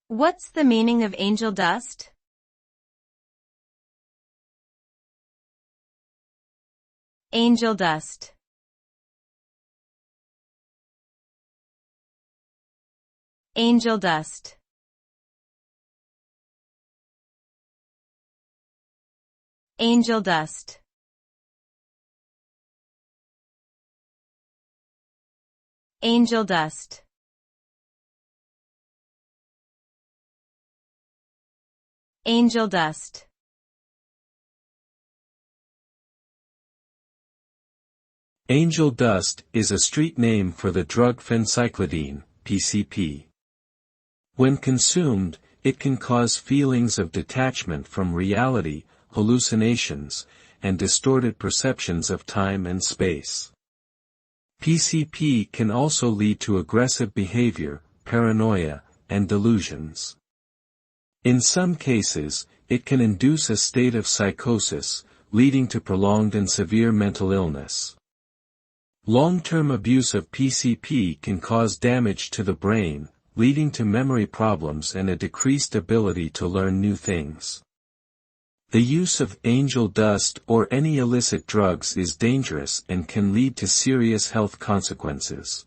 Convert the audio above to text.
What's the meaning of angel dust? Angel dust. Angel dust. Angel dust. Angel dust. Angel dust. Angel dust is a street name for the drug phencyclidine, PCP. When consumed, it can cause feelings of detachment from reality, hallucinations, and distorted perceptions of time and space. PCP can also lead to aggressive behavior, paranoia, and delusions. In some cases, it can induce a state of psychosis, leading to prolonged and severe mental illness. Long-term abuse of PCP can cause damage to the brain, leading to memory problems and a decreased ability to learn new things. The use of angel dust or any illicit drugs is dangerous and can lead to serious health consequences.